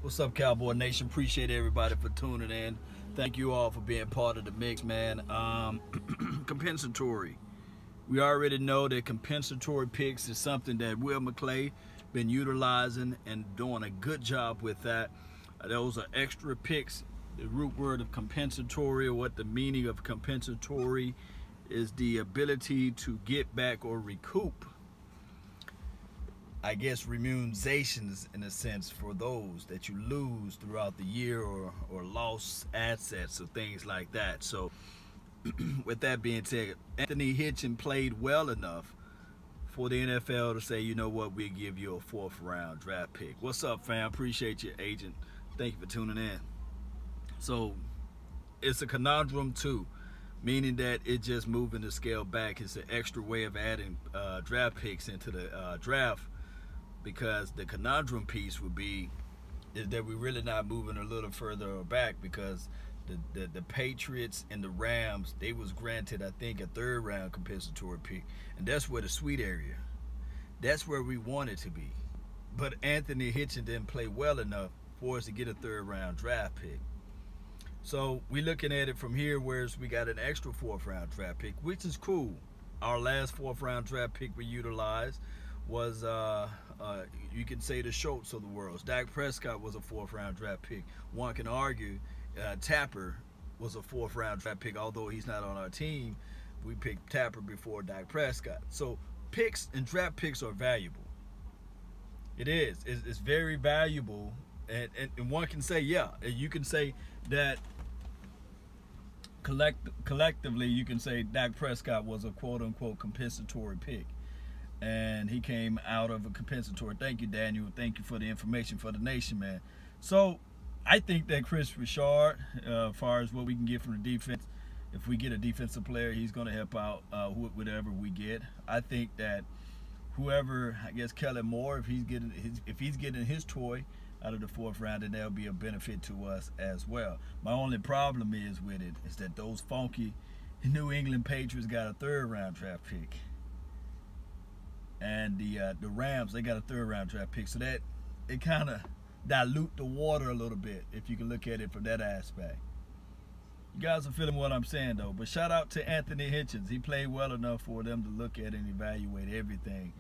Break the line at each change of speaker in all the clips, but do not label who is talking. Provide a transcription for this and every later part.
What's up, Cowboy Nation? Appreciate everybody for tuning in. Thank you all for being part of the mix, man. Compensatory. We already know that compensatory picks is something that Will McClay been utilizing and doing a good job with that. Those are extra picks. The root word of compensatory, or what the meaning of compensatory is, the ability to get back or recoup, I guess, remunerations in a sense for those that you lose throughout the year, or lost assets or things like that. So with that being said, Anthony Hitchens played well enough for the NFL to say, you know what, we'll give you a 4th round draft pick. What's up, fam? Appreciate you, agent. Thank you for tuning in. So it's a conundrum too, meaning that it just moving the scale back. It's an extra way of adding draft picks into the draft, because the conundrum piece would be is that we're really not moving a little further back, because the Patriots and the Rams, they was granted, I think, a 3rd round compensatory pick, and that's where the sweet area, that's where we wanted to be. But Anthony Hitchens didn't play well enough for us to get a 3rd round draft pick. So we're looking at it from here, whereas we got an extra 4th round draft pick, which is cool. Our last 4th round draft pick we utilized was you can say the Schultz of the world. Dak Prescott was a 4th round draft pick. One can argue Tapper was a 4th round draft pick, although he's not on our team. We picked Tapper before Dak Prescott. So picks and draft picks are valuable. It is. It's very valuable, and one can say, yeah, you can say that collectively you can say Dak Prescott was a quote-unquote compensatory pick, and he came out of a compensatory. Thank you, Daniel. Thank you for the information for the nation, man. So I think that Chris Richard, as far as what we can get from the defense, if we get a defensive player, he's going to help out whatever we get. I think that whoever, I guess Kellen Moore, if he's getting his toy out of the 4th round, then that'll be a benefit to us as well. My only problem is with it is that those funky New England Patriots got a 3rd round draft pick, and the Rams, they got a 3rd round draft pick. So that it kind of dilute the water a little bit, if you can look at it from that aspect. You guys are feeling what I'm saying, though. But shout out to Anthony Hitchens. He played well enough for them to look at and evaluate everything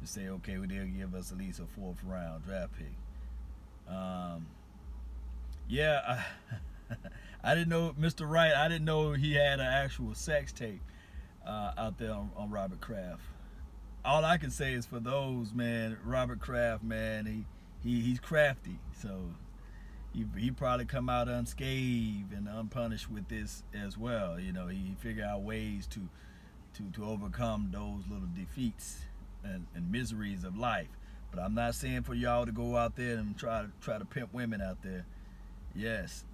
to say, okay, well, they'll give us at least a 4th round draft pick. Yeah, I didn't know, Mr. Wright, I didn't know he had an actual sex tape out there on Robert Kraft. All I can say is, for those, man, Robert Kraft, man, he's crafty, so he probably come out unscathed and unpunished with this as well. You know, he figure out ways to overcome those little defeats and miseries of life. But I'm not saying for y'all to go out there and try to pimp women out there. Yes,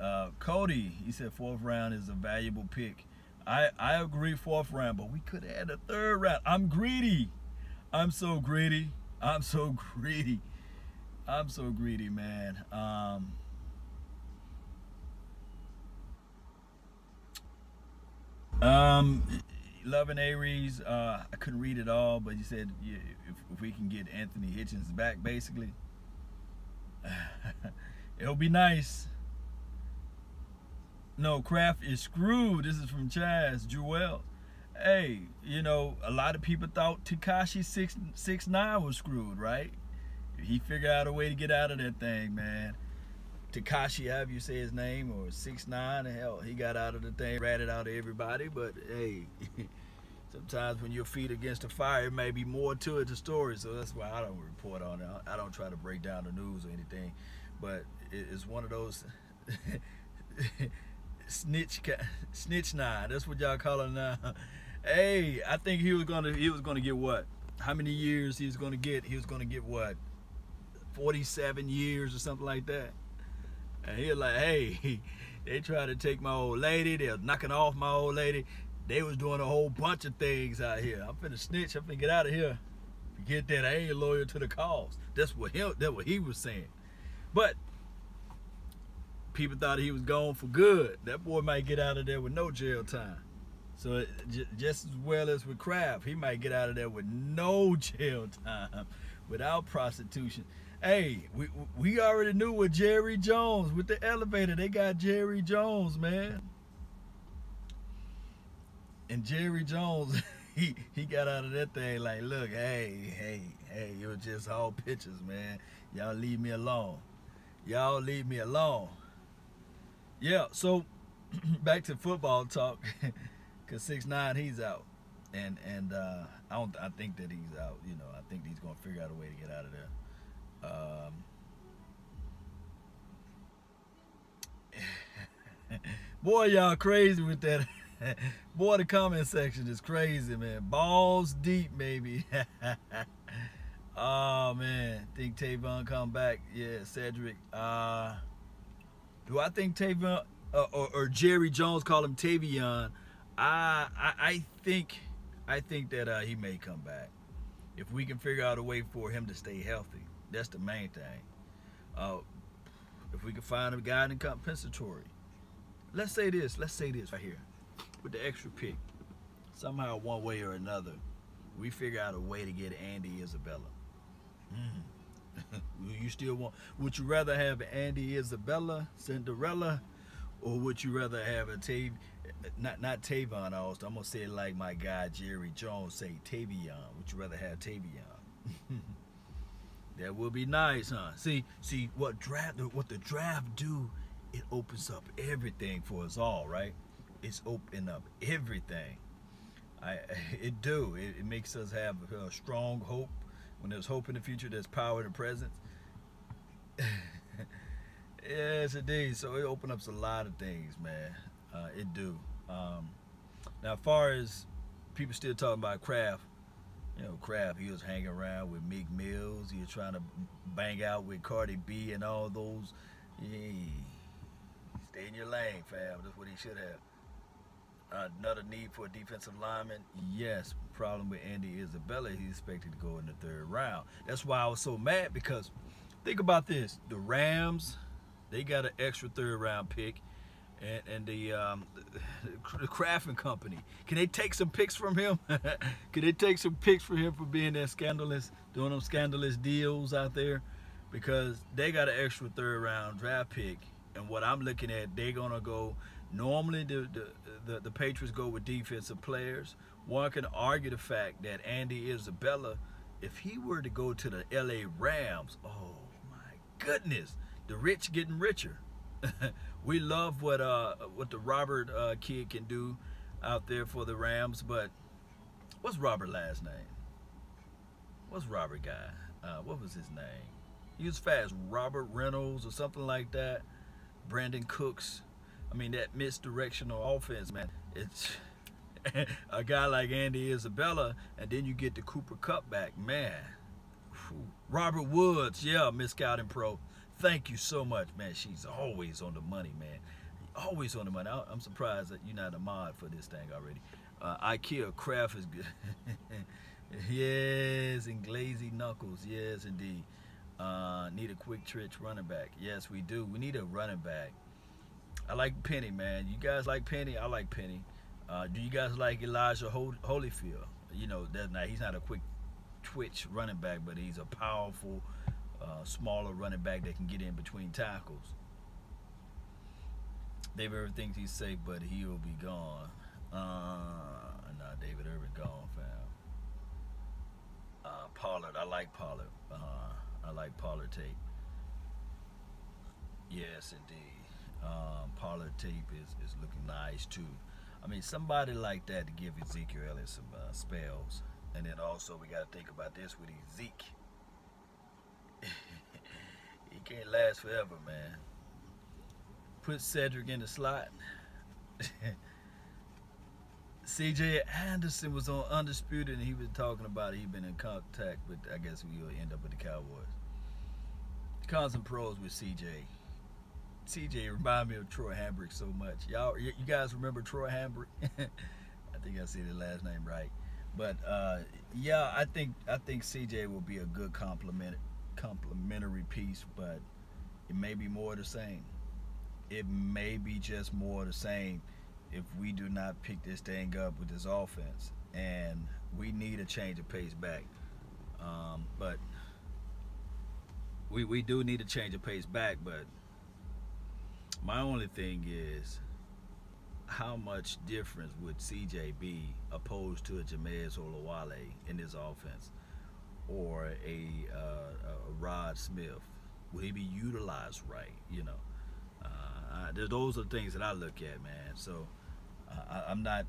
Cody, he said 4th round is a valuable pick. I agree, 4th round, but we could have had a 3rd round. I'm greedy. I'm so greedy. I'm so greedy. I'm so greedy, man. Loving Aries, I couldn't read it all, but you said, yeah, if we can get Anthony Hitchens back, basically, it'll be nice. No, Kraft is screwed. This is from Chaz Jewel. Hey, you know, a lot of people thought Tekashi 6ix9ine was screwed, right? He figured out a way to get out of that thing, man. Tekashi, however you say his name, or 6ix9ine, hell, he got out of the thing, ratted out of everybody. But hey, sometimes when your feet against the fire, it may be more to it, the story. So that's why I don't report on it. I don't try to break down the news or anything. But it's one of those snitch nine. That's what y'all call it now. Hey, I think he was gonna get what? How many years he was gonna get? He was gonna get what? 47 years or something like that. And he was like, hey, they tried to take my old lady. They was knocking off my old lady. They was doing a whole bunch of things out here. I'm finna snitch. I'm finna get out of here. Forget that. I ain't loyal to the cause. That's what he was saying. But people thought he was gone for good. That boy might get out of there with no jail time. So just as well as with Kraft, he might get out of there with no jail time, without prostitution. Hey, we already knew what Jerry Jones with the elevator. They got Jerry Jones, man. And Jerry Jones, he got out of that thing like, look, hey, it was just all pictures, man. Y'all leave me alone. Y'all leave me alone. Yeah, so back to football talk, cause 6ix9ine he's out, and I think that he's out. You know, I think he's gonna figure out a way to get out of there. Boy, y'all crazy with that. Boy, the comment section is crazy, man. Balls deep, maybe. Oh man, think Tavon come back? Yeah, Cedric. Do I think Tavon or Jerry Jones call him Tavion? I think that he may come back if we can figure out a way for him to stay healthy. That's the main thing. If we can find a guy in compensatory. Let's say this right here. With the extra pick, somehow one way or another, we figure out a way to get Andy Isabella. You still want? Would you rather have Andy Isabella, Cinderella, or would you rather have a not Tavon Austin? I'm gonna say it like my guy Jerry Jones say, Tavion. Would you rather have Tavion? That would be nice, huh? See what the draft do? It opens up everything for us all, right? It's open up everything. It makes us have a strong hope. When there's hope in the future, there's power in the present. Yes, indeed. So it opens up a lot of things, man. It do. Now, as far as people still talking about Kraft, you know, Kraft, he was hanging around with Meek Mills. He was trying to bang out with Cardi B and all those. Yeah. Stay in your lane, fam. That's what he should have. Another need for a defensive lineman. Yes, problem with Andy Isabella. He's expected to go in the 3rd round. That's why I was so mad, because think about this. The Rams, they got an extra 3rd round pick. And the Kraft and Company, can they take some picks from him? Can they take some picks from him for being that scandalous, doing them scandalous deals out there? Because they got an extra 3rd round draft pick. And what I'm looking at, they're gonna go. Normally, the Patriots go with defensive players. One can argue the fact that Andy Isabella, if he were to go to the LA Rams, oh my goodness, the rich getting richer. We love what the Robert kid can do out there for the Rams, but what's Robert last name? What's Robert guy? What was his name? He was fast. Robert Reynolds or something like that. Brandon Cooks. I mean, that misdirectional offense, man. It's a guy like Andy Isabella, and then you get the Cooper Kupp back, man. Whew. Robert Woods, yeah, Miss Scouting Pro. Thank you so much, man. She's always on the money, man. Always on the money. I'm surprised that you're not a mod for this thing already. IKEA Kraft is good. Yes, and Glazy Knuckles. Yes, indeed. Need a quick twitch running back. Yes, we do. We need a running back. I like Penny, man. You guys like Penny? I like Penny. Do you guys like Elijah Holyfield? You know, he's not a quick twitch running back, but he's a powerful, smaller running back that can get in between tackles. David Irvin thinks he's safe, but he'll be gone. Nah, David Irvin gone, fam. Pollard, I like Pollard. I like Pollard tape. Yes, indeed. Pollard tape is looking nice too. I mean, somebody like that to give Ezekiel Elliott some spells. And then also we got to think about this with Zeke. He can't last forever, man. Put Cedric in the slot. C.J. Anderson was on Undisputed, and he was talking about he'd been in contact with, I guess we'll end up with the Cowboys. Cons and pros with C.J. C.J. remind me of Troy Hambrick so much. You guys remember Troy Hambrick? I think I said the last name right. But yeah, I think C.J. will be a good complementary piece, but it may be more of the same. It may be just more of the same if we do not pick this thing up with this offense, and we need a change of pace back. But we do need to change the pace back, but my only thing is how much difference would CJ be opposed to a Jamez Olawale in this offense, or a Rod Smith? Would he be utilized right? You know, those are things that I look at, man. So I'm not.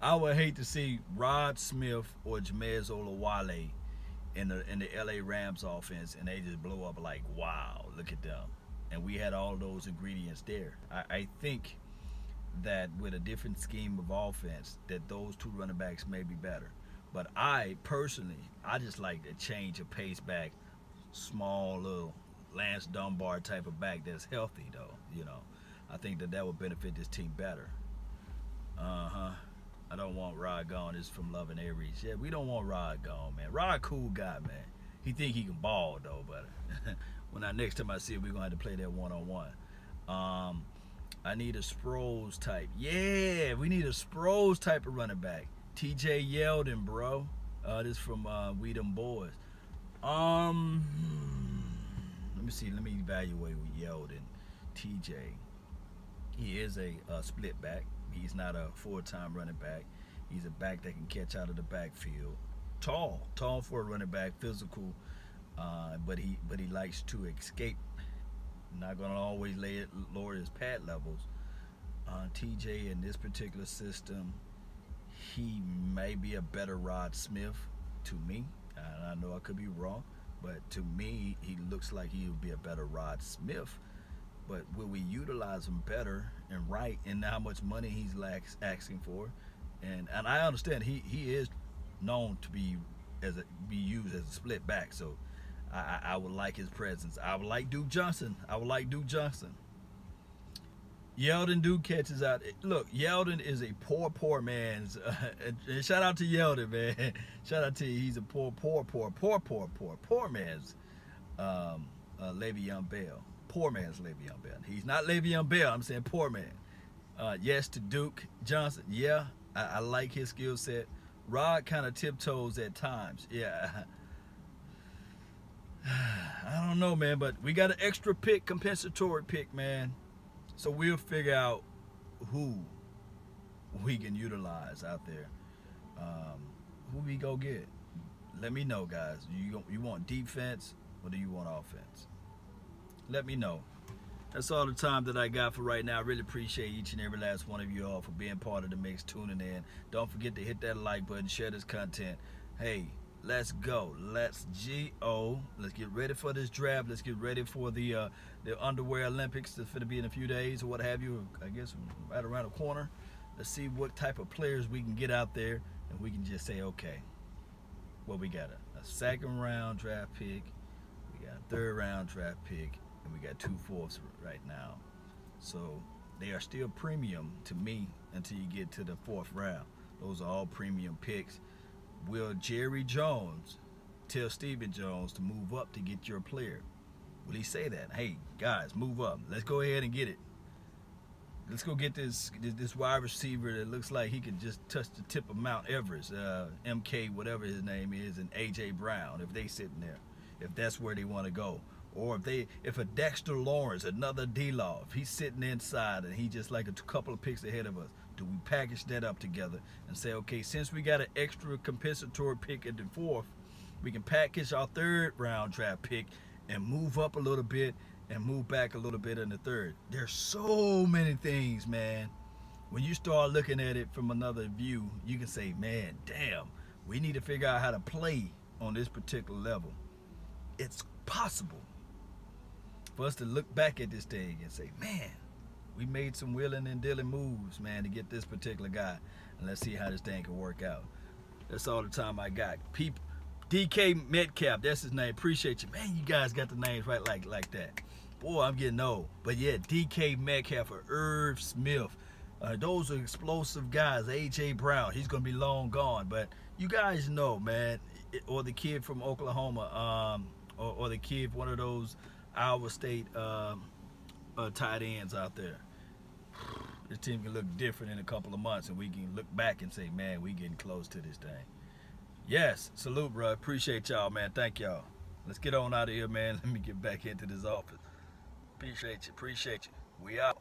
I would hate to see Rod Smith or Jamez Olawale in the LA Rams offense, and they just blow up like, wow, look at them. And we had all those ingredients there. I think that with a different scheme of offense, that those two running backs may be better. But I personally, I just like to change a pace back, small little Lance Dunbar type of back that's healthy though. You know, I think that would benefit this team better. I don't want Rod gone. This is from Love and Aries. Yeah, we don't want Rod gone, man. Rod, cool guy, man. He think he can ball though, but when next time I see him, we're gonna have to play that one-on-one. I need a Sproles type. Yeah, we need a Sproles type of running back. TJ Yeldon, bro. This from We Them Boys. Let me see. Let me evaluate with Yeldon. TJ. He is a split back. He's not a full-time running back. He's a back that can catch out of the backfield. Tall for a running back, physical, but he likes to escape. Not gonna always lower his pad levels. TJ in this particular system, he may be a better Rod Smith to me. I know I could be wrong, but to me, he looks like he would be a better Rod Smith. But will we utilize him better and right, and how much money he's asking for? And I understand he is known to be used as a split back, so I would like his presence. I would like Duke Johnson. Yeldon Duke catches out. Look, Yeldon is a poor man's. And shout out to Yeldon, man. Shout out to you. He's a poor man's Le'Veon Bell. Poor man's Le'Veon Bell. He's not Le'Veon Bell. I'm saying poor man. Yes to Duke Johnson. Yeah, I like his skill set. Rod kind of tiptoes at times. Yeah. I don't know, man, but we got an extra pick, compensatory pick, man. So we'll figure out who we can utilize out there. Who we go get? Let me know, guys. You want defense or do you want offense? Let me know. That's all the time that I got for right now. I really appreciate each and every last one of you all for being part of the mix, tuning in. Don't forget to hit that like button, share this content. Hey, let's go. Let's go. Let's get ready for this draft. Let's get ready for the underwear Olympics that's going to be in a few days or what have you. I guess right around the corner. Let's see what type of players we can get out there, and we can just say, okay, well, we got a second round draft pick, we got a third round draft pick, and we got 2 fourths right now. So they are still premium to me until you get to the 4th round. Those are all premium picks. Will Jerry Jones tell Stephen Jones to move up to get your player? Will he say that? Hey, guys, move up. Let's go ahead and get it. Let's go get this wide receiver that looks like he can just touch the tip of Mount Everest, MK, whatever his name is, and AJ Brown, if they sitting there, if that's where they want to go. Or if a Dexter Lawrence, another D-Law, if he's sitting inside and he just like a couple of picks ahead of us, do we package that up together and say, okay, since we got an extra compensatory pick at the 4th, we can package our 3rd round draft pick and move up a little bit and move back a little bit in the 3rd. There's so many things, man. When you start looking at it from another view, you can say, man, damn, we need to figure out how to play on this particular level. It's possible for us to look back at this thing and say, man, we made some willing and dealing moves, man, to get this particular guy. And let's see how this thing can work out. That's all the time I got. People, DK Metcalf, that's his name. Appreciate you. Man, you guys got the names right like that. Boy, I'm getting old. But yeah, DK Metcalf or Irv Smith. Those are explosive guys. AJ Brown, he's going to be long gone. But you guys know, man, or the kid from Oklahoma, or the kid, one of those Iowa State tight ends out there. This team can look different in a couple of months, and we can look back and say, man, we getting close to this thing. Yes, salute, bro. Appreciate y'all, man. Thank y'all. Let's get on out of here, man. Let me get back into this office. Appreciate you. We out.